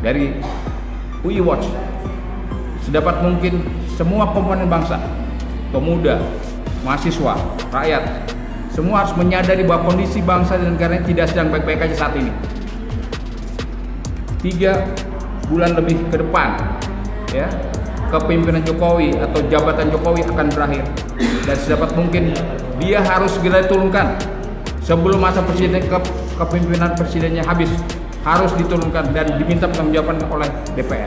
dari UI Watch, sedapat mungkin semua komponen bangsa, pemuda, mahasiswa, rakyat, semua harus menyadari bahwa kondisi bangsa dan negara ini tidak sedang baik-baik aja saat ini. 3 bulan lebih ke depan, ya, kepemimpinan Jokowi atau jabatan Jokowi akan berakhir, dan sedapat mungkin dia harus segera diturunkan sebelum masa kepemimpinan presidennya habis, harus diturunkan dan diminta pertanggungjawaban oleh DPR.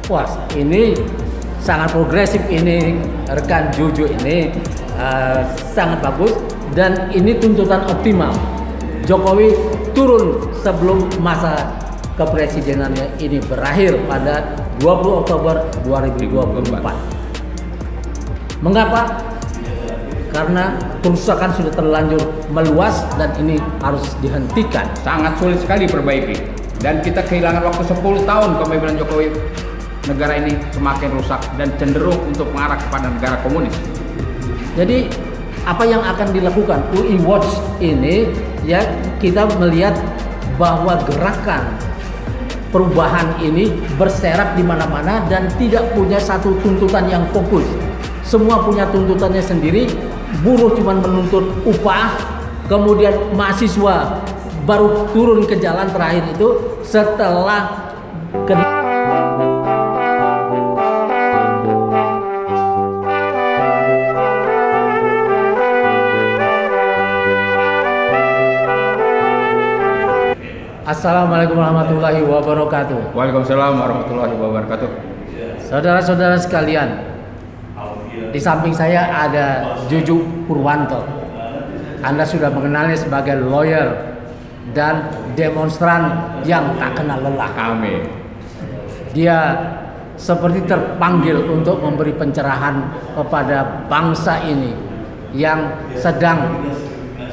Wah, ini sangat progresif ini, rekan Juju ini sangat bagus, dan ini tuntutan optimal. Jokowi turun sebelum masa kepresidenannya ini berakhir pada 20 Oktober 2024. Mengapa? Karena kerusakan sudah terlanjur meluas dan ini harus dihentikan. Sangat sulit sekali diperbaiki, dan kita kehilangan waktu 10 tahun kepemimpinan Jokowi. Negara ini semakin rusak dan cenderung untuk mengarah kepada negara komunis. Jadi apa yang akan dilakukan UI Watch ini, ya, kita melihat bahwa gerakan perubahan ini berserak di mana-mana dan tidak punya satu tuntutan yang fokus. Semua punya tuntutannya sendiri. Buruh cuma menuntut upah, kemudian mahasiswa baru turun ke jalan terakhir itu setelah Assalamualaikum warahmatullahi wabarakatuh. Waalaikumsalam warahmatullahi wabarakatuh. Saudara-saudara sekalian, di samping saya ada Juju Purwanto. Anda sudah mengenalnya sebagai lawyer dan demonstran yang tak kenal lelah. Amin. Dia seperti terpanggil untuk memberi pencerahan kepada bangsa ini yang sedang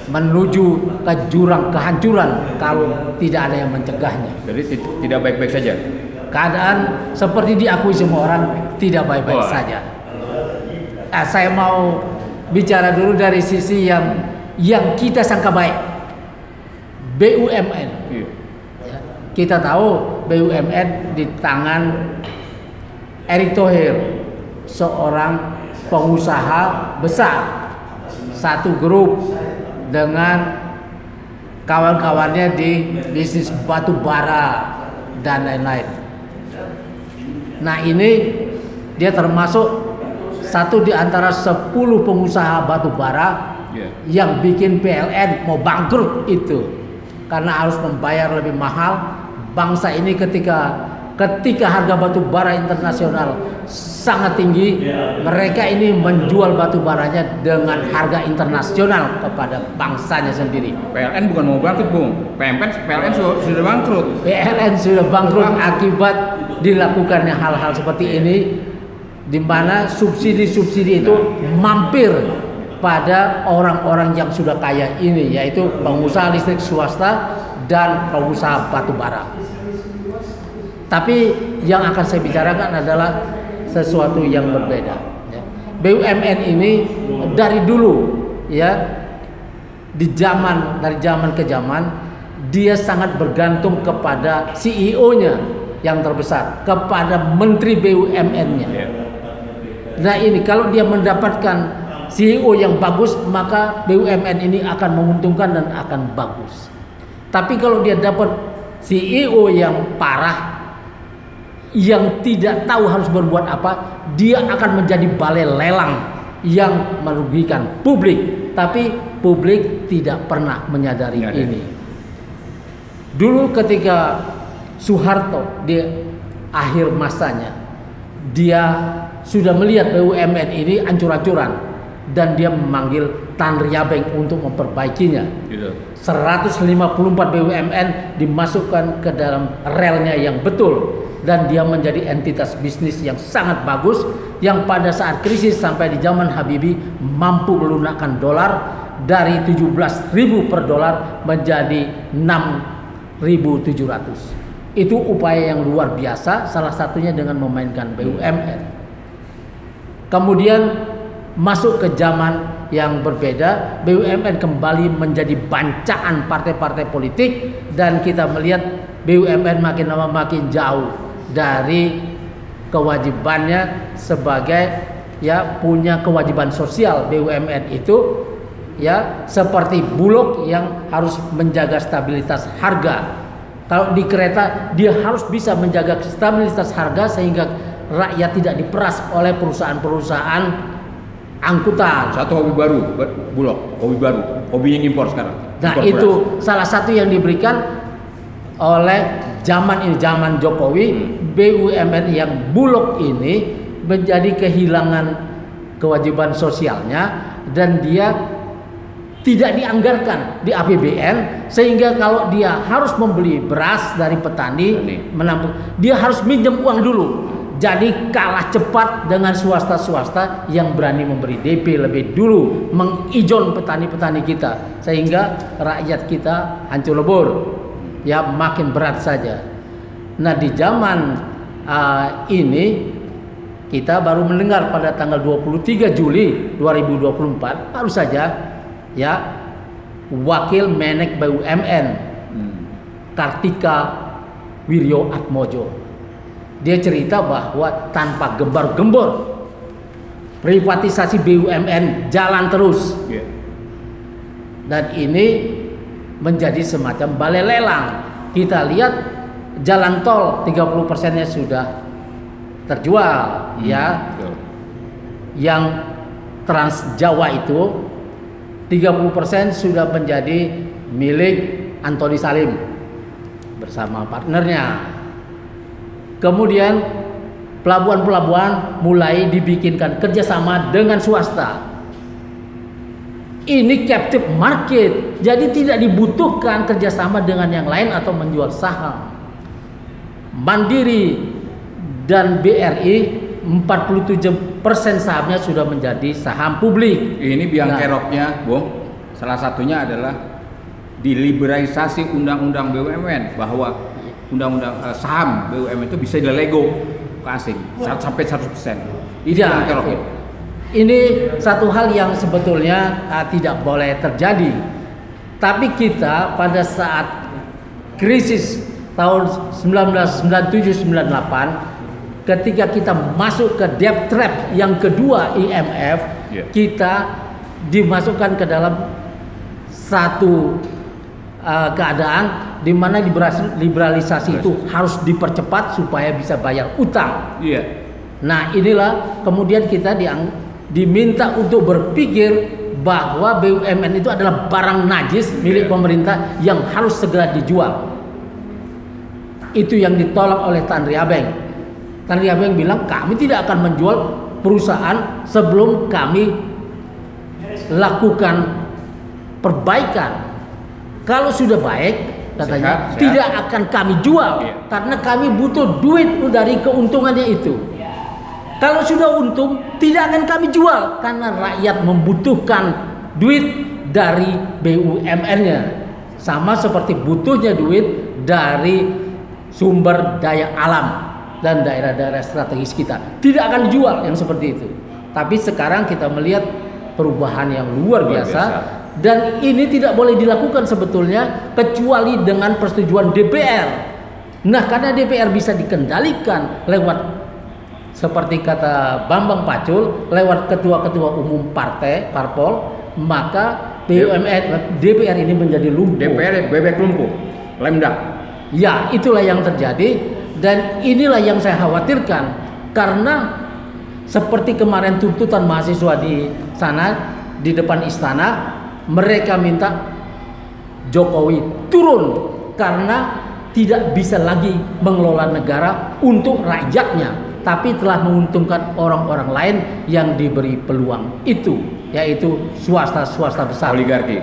menuju ke jurang kehancuran kalau tidak ada yang mencegahnya. Jadi tidak baik-baik saja. Keadaan seperti diakui semua orang tidak baik-baik saja. Saya mau bicara dulu dari sisi yang kita sangka baik. BUMN. Ya, kita tahu BUMN di tangan Erick Thohir, seorang pengusaha besar, satu grup dengan kawan-kawannya di bisnis batu bara dan lain-lain. Nah, ini dia termasuk satu di antara 10 pengusaha batu bara yang bikin PLN mau bangkrut itu, karena harus membayar lebih mahal. Bangsa ini ketika harga batu bara internasional sangat tinggi, mereka ini menjual batu baranya dengan harga internasional kepada bangsanya sendiri. PLN bukan mau bangkrut, Bung. PLN sudah bangkrut. PLN sudah bangkrut akibat dilakukannya hal-hal seperti ini, di mana subsidi-subsidi itu mampir pada orang-orang yang sudah kaya ini, yaitu pengusaha listrik swasta dan pengusaha batu bara. Tapi yang akan saya bicarakan adalah sesuatu yang berbeda. BUMN ini dari dulu, ya, dari zaman ke zaman dia sangat bergantung kepada CEO-nya yang terbesar, kepada menteri BUMN-nya. Nah, ini kalau dia mendapatkan CEO yang bagus, maka BUMN ini akan menguntungkan dan akan bagus. Tapi kalau dia dapat CEO yang parah, yang tidak tahu harus berbuat apa, dia akan menjadi balai lelang yang merugikan publik. Tapi publik tidak pernah menyadari ini. Dulu ketika Soeharto di akhir masanya, dia sudah melihat BUMN ini ancur-ancuran dan dia memanggil Tan Riabeng untuk memperbaikinya. 154 BUMN dimasukkan ke dalam relnya yang betul, dan dia menjadi entitas bisnis yang sangat bagus, yang pada saat krisis sampai di zaman Habibie mampu melunakkan dolar dari 17.000 per dolar menjadi 6.700. Itu upaya yang luar biasa, salah satunya dengan memainkan BUMN. Kemudian masuk ke zaman yang berbeda, BUMN kembali menjadi bancaan partai-partai politik, dan kita melihat BUMN makin lama makin jauh dari kewajibannya sebagai ya punya kewajiban sosial. BUMN itu ya seperti Bulog yang harus menjaga stabilitas harga. Kalau di kereta dia harus bisa menjaga stabilitas harga sehingga rakyat tidak diperas oleh perusahaan-perusahaan angkutan. Satu hobi baru, Bulog, hobi baru, hobinya impor sekarang. Nah Impor itu beras. salah satu yang diberikan oleh zaman Jokowi. BUMN yang Bulog ini menjadi kehilangan kewajiban sosialnya dan dia tidak dianggarkan di APBN, sehingga kalau dia harus membeli beras dari petani menampung, dia harus minjem uang dulu. Jadi kalah cepat dengan swasta-swasta yang berani memberi DP lebih dulu, mengijon petani-petani kita, sehingga rakyat kita hancur lebur, ya makin berat saja. Nah di zaman ini kita baru mendengar pada tanggal 23 Juli 2024 baru saja ya Wakil Menek BUMN Kartika Wirjoatmojo, dia cerita bahwa tanpa gembar-gembor privatisasi BUMN jalan terus. Dan ini menjadi semacam balai lelang. Kita lihat jalan tol 30%-nya sudah terjual ya. Yang Trans Jawa itu 30% sudah menjadi milik Antoni Salim bersama partnernya. Kemudian pelabuhan-pelabuhan mulai dibikinkan kerjasama dengan swasta. Ini captive market, jadi tidak dibutuhkan kerjasama dengan yang lain atau menjual saham. Mandiri dan BRI 47% sahamnya sudah menjadi saham publik. Ini biang keroknya, Bung. Salah satunya adalah diliberalisasi undang-undang BUMN, bahwa undang-undang saham BUMN itu bisa dilego ke asing sampai 100%. Ini biang keroknya. Ini satu hal yang sebetulnya tidak boleh terjadi. Tapi kita pada saat krisis tahun 1997-98, ketika kita masuk ke debt trap yang kedua IMF, kita dimasukkan ke dalam satu keadaan di mana liberalisasi itu harus dipercepat supaya bisa bayar utang. Nah inilah kemudian kita diminta untuk berpikir bahwa BUMN itu adalah barang najis milik pemerintah yang harus segera dijual. Itu yang ditolak oleh Tan Ria Beng. Tan Ria Beng bilang kami tidak akan menjual perusahaan sebelum kami lakukan perbaikan. Kalau sudah baik, katanya sehat. Tidak akan kami jual karena kami butuh duit dari keuntungannya itu. Kalau sudah untung, tidak akan kami jual karena rakyat membutuhkan duit dari BUMN-nya. Sama seperti butuhnya duit dari sumber daya alam dan daerah-daerah strategis kita. Tidak akan dijual yang seperti itu. Tapi sekarang kita melihat perubahan yang luar biasa. Dan ini tidak boleh dilakukan sebetulnya kecuali dengan persetujuan DPR. Nah karena DPR bisa dikendalikan lewat, seperti kata Bambang Pacul, lewat ketua-ketua umum parpol, maka BUMN DPR ini menjadi lumpuh. DPR bebek lumpuh, lemdak. Ya itulah yang terjadi. Dan inilah yang saya khawatirkan, karena seperti kemarin tuntutan mahasiswa di sana, di depan istana, mereka minta Jokowi turun karena tidak bisa lagi mengelola negara untuk rakyatnya, tapi telah menguntungkan orang-orang lain yang diberi peluang itu, yaitu swasta besar, oligarki.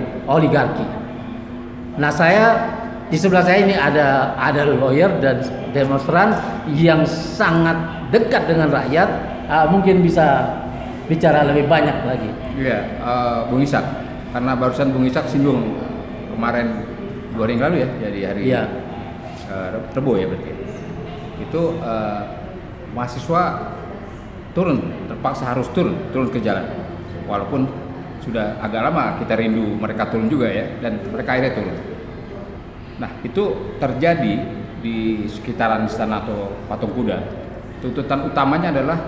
Nah saya di sebelah saya ini ada lawyer dan demonstran yang sangat dekat dengan rakyat, mungkin bisa bicara lebih banyak lagi. Iya, Bung Ishak, karena barusan Bung Ishak singgung kemarin 2 hari yang lalu ya, jadi hari Rebo ya berarti. Itu mahasiswa terpaksa harus turun ke jalan, walaupun sudah agak lama kita rindu mereka turun juga ya, dan mereka akhirnya turun. Nah itu terjadi di sekitaran istana atau patung kuda. Tuntutan utamanya adalah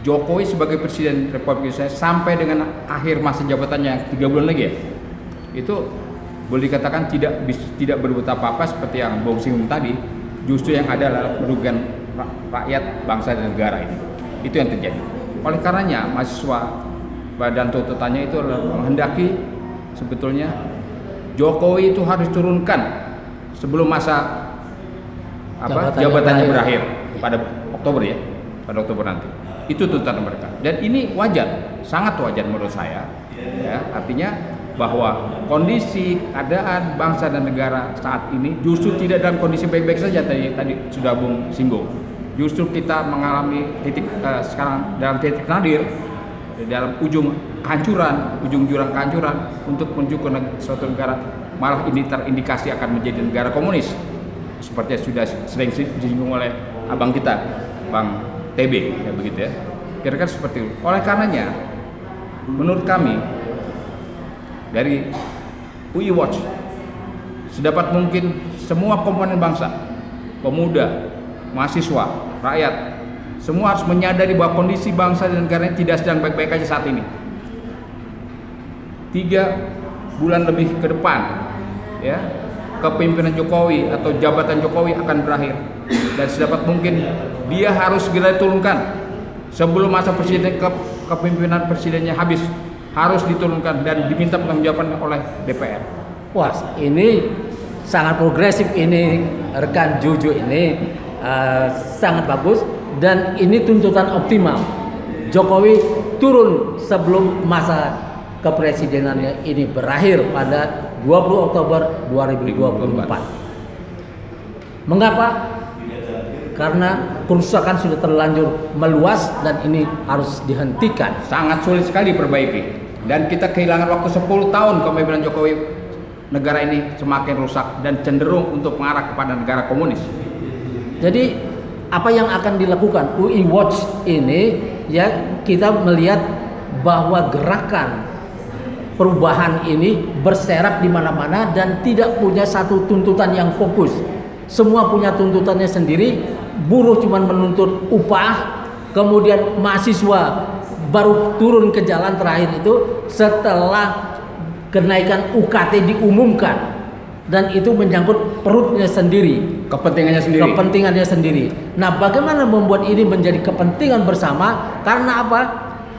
Jokowi sebagai Presiden Republik Indonesia sampai dengan akhir masa jabatannya 3 bulan lagi ya, itu boleh dikatakan tidak berbuat apa-apa seperti yang Bung singgung tadi. Justru yang ada adalah merugikan rakyat, bangsa dan negara ini. Itu yang terjadi. Oleh karenanya mahasiswa dan tuntutannya itu menghendaki sebetulnya Jokowi itu harus turunkan sebelum masa jabatannya berakhir pada Oktober ya, pada Oktober nanti. Itu tuntutan mereka. Dan ini wajar, sangat wajar menurut saya. Ya, artinya bahwa kondisi keadaan bangsa dan negara saat ini justru tidak dalam kondisi baik-baik saja, tadi sudah Bung singgung. Justru kita mengalami sekarang dalam titik nadir, dalam ujung kehancuran, ujung jurang kehancuran untuk menuju ke suatu negara, malah ini terindikasi akan menjadi negara komunis seperti yang sudah sering disinggung oleh abang kita, Bang TB, ya begitu ya. Kira-kira seperti itu. Oleh karenanya, menurut kami dari UI Watch, sedapat mungkin semua komponen bangsa, pemuda, mahasiswa, rakyat, semua harus menyadari bahwa kondisi bangsa dan negara tidak sedang baik-baik aja saat ini. 3 bulan lebih ke depan, ya, kepemimpinan Jokowi atau jabatan Jokowi akan berakhir, dan sedapat mungkin dia harus segera diturunkan sebelum masa kepemimpinan presidennya habis. Harus diturunkan dan diminta pertanggungjawaban oleh DPR. Wah, ini sangat progresif ini, rekan Juju ini sangat bagus, dan ini tuntutan optimal. Jokowi turun sebelum masa kepresidenannya ini berakhir pada 20 Oktober 2024. Mengapa? Karena kerusakan sudah terlanjur meluas dan ini harus dihentikan. Sangat sulit sekali perbaiki. Dan kita kehilangan waktu 10 tahun kepemimpinan Jokowi, negara ini semakin rusak dan cenderung untuk mengarah kepada negara komunis. Jadi apa yang akan dilakukan UI Watch ini, ya, kita melihat bahwa gerakan perubahan ini berserak di mana-mana dan tidak punya satu tuntutan yang fokus. Semua punya tuntutannya sendiri. Buruh cuma menuntut upah, kemudian mahasiswa baru turun ke jalan terakhir itu setelah kenaikan UKT diumumkan, dan itu menyangkut perutnya sendiri, kepentingannya sendiri. Nah, bagaimana membuat ini menjadi kepentingan bersama? Karena apa?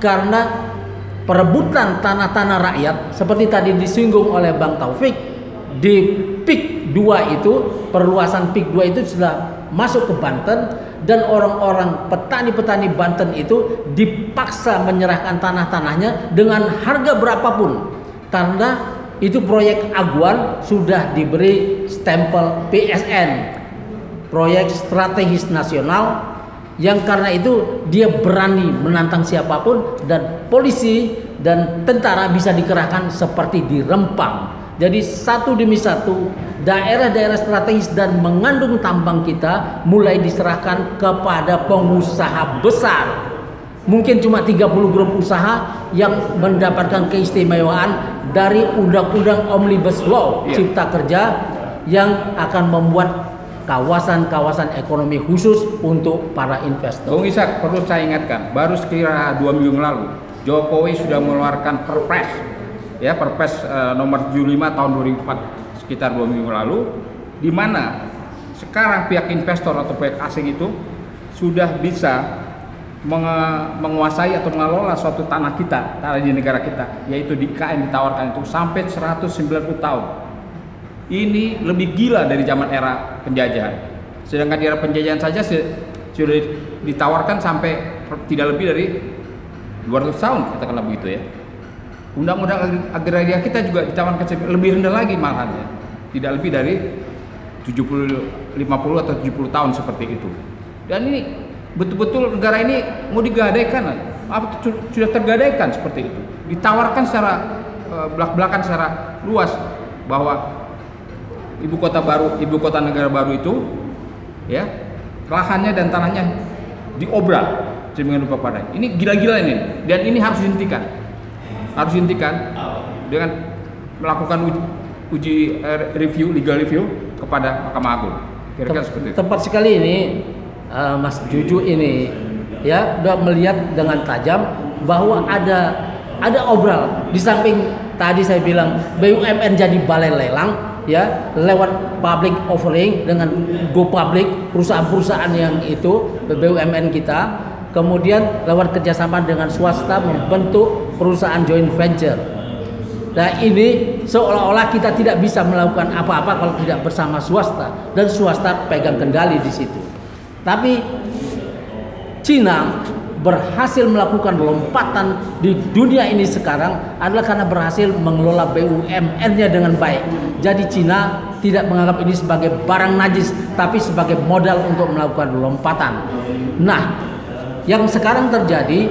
Karena perebutan tanah-tanah rakyat seperti tadi disinggung oleh Bang Taufik, di PIK 2 itu, perluasan PIK 2 itu sudah masuk ke Banten, dan orang-orang petani-petani Banten itu dipaksa menyerahkan tanah-tanahnya dengan harga berapapun, karena itu proyek aguan sudah diberi stempel PSN, proyek strategis nasional, yang karena itu dia berani menantang siapapun, dan polisi dan tentara bisa dikerahkan seperti di Rempang. Jadi satu demi satu daerah-daerah strategis dan mengandung tambang kita mulai diserahkan kepada pengusaha besar. Mungkin cuma 30 grup usaha yang mendapatkan keistimewaan dari Undang-Undang Omnibus Law Cipta Kerja, yang akan membuat kawasan-kawasan ekonomi khusus untuk para investor. Bung Ishak, perlu saya ingatkan, baru sekira 2 minggu lalu Jokowi sudah mengeluarkan Perpres nomor 75 tahun 2004, sekitar 2 minggu lalu, di mana sekarang pihak investor atau pihak asing itu sudah bisa menguasai atau mengelola suatu tanah kita, tanah di negara kita, yaitu di IKN ditawarkan itu sampai 190 tahun. Ini lebih gila dari zaman era penjajahan. Sedangkan di era penjajahan saja sudah ditawarkan sampai tidak lebih dari 200 tahun, katakanlah begitu ya. Undang-undang agraria kita juga ditawarkan lebih rendah lagi malahan ya. Tidak lebih dari 50 atau 70 tahun seperti itu. Dan ini betul-betul negara ini mau digadaikan, sudah tergadaikan seperti itu. Ditawarkan secara belak-belakan secara luas bahwa ibu kota negara baru itu, ya, lahannya dan tanahnya diobral sedemikian rupa padanya. Ini gila-gila ini, dan ini harus dihentikan. Harus dihentikan dengan melakukan uji legal review kepada Mahkamah Agung. Kira-kira seperti itu. Tepat sekali ini, Mas Juju ini ya udah melihat dengan tajam bahwa ada obral di samping tadi saya bilang BUMN jadi balai lelang ya lewat public offering dengan go public perusahaan-perusahaan yang itu BUMN kita, kemudian lewat kerjasama dengan swasta membentuk perusahaan joint venture. Nah ini seolah-olah kita tidak bisa melakukan apa-apa kalau tidak bersama swasta dan swasta pegang kendali di situ. Tapi Cina berhasil melakukan lompatan di dunia ini sekarang adalah karena berhasil mengelola BUMN-nya dengan baik. Jadi Cina tidak menganggap ini sebagai barang najis, tapi sebagai modal untuk melakukan lompatan. Nah, yang sekarang terjadi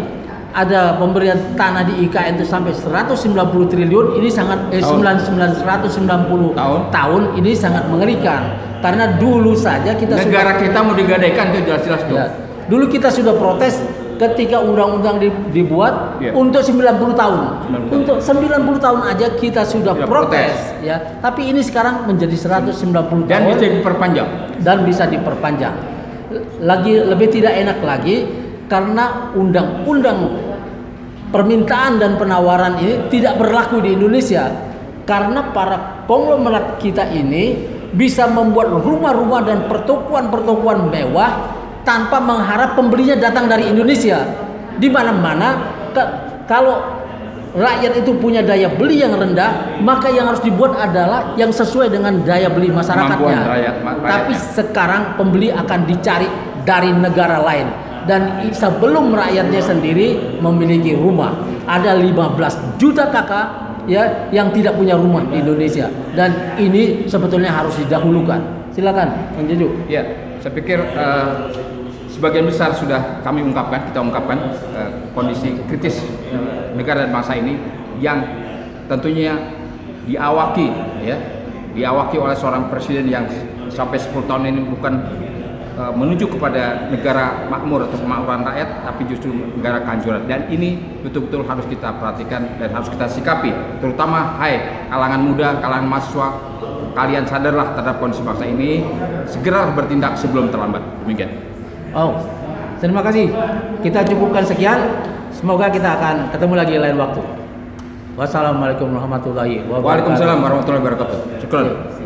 ada pemberian tanah di IKN itu sampai 190 triliun, ini sangat 190 tahun ini sangat mengerikan. Karena dulu saja kita negara kita mau digadaikan itu jelas-jelas tuh. Ya, dulu kita sudah protes ketika undang-undang dibuat untuk 90 tahun. Untuk 90 tahun aja kita sudah protes ya. Tapi ini sekarang menjadi 190 tahun dan bisa diperpanjang. Dan bisa diperpanjang. Lagi lebih tidak enak lagi karena undang-undang permintaan dan penawaran ini tidak berlaku di Indonesia karena para konglomerat kita ini bisa membuat rumah-rumah dan pertokoan-pertokoan mewah tanpa mengharap pembelinya datang dari Indonesia. Di mana-mana kalau rakyat itu punya daya beli yang rendah, maka yang harus dibuat adalah yang sesuai dengan daya beli masyarakatnya. Tapi sekarang pembeli akan dicari dari negara lain. Dan sebelum rakyatnya sendiri memiliki rumah, ada 15 juta kakak ya yang tidak punya rumah di Indonesia, dan ini sebetulnya harus didahulukan. Silakan, Bang Jeju. Ya, saya pikir sebagian besar sudah kita ungkapkan kondisi kritis negara dan bangsa ini yang tentunya diawaki oleh seorang presiden yang sampai 10 tahun ini bukan menuju kepada negara makmur atau kemakmuran rakyat, tapi justru negara kehancuran. Dan ini betul-betul harus kita perhatikan dan harus kita sikapi, terutama kalangan muda, kalangan mahasiswa, kalian sadarlah terhadap kondisi bangsa ini, segera bertindak sebelum terlambat. Demikian. Terima kasih. Kita cukupkan sekian. Semoga kita akan ketemu lagi lain waktu. Wassalamualaikum warahmatullahi wabarakatuh. Waalaikumsalam warahmatullahi wabarakatuh. Syukran.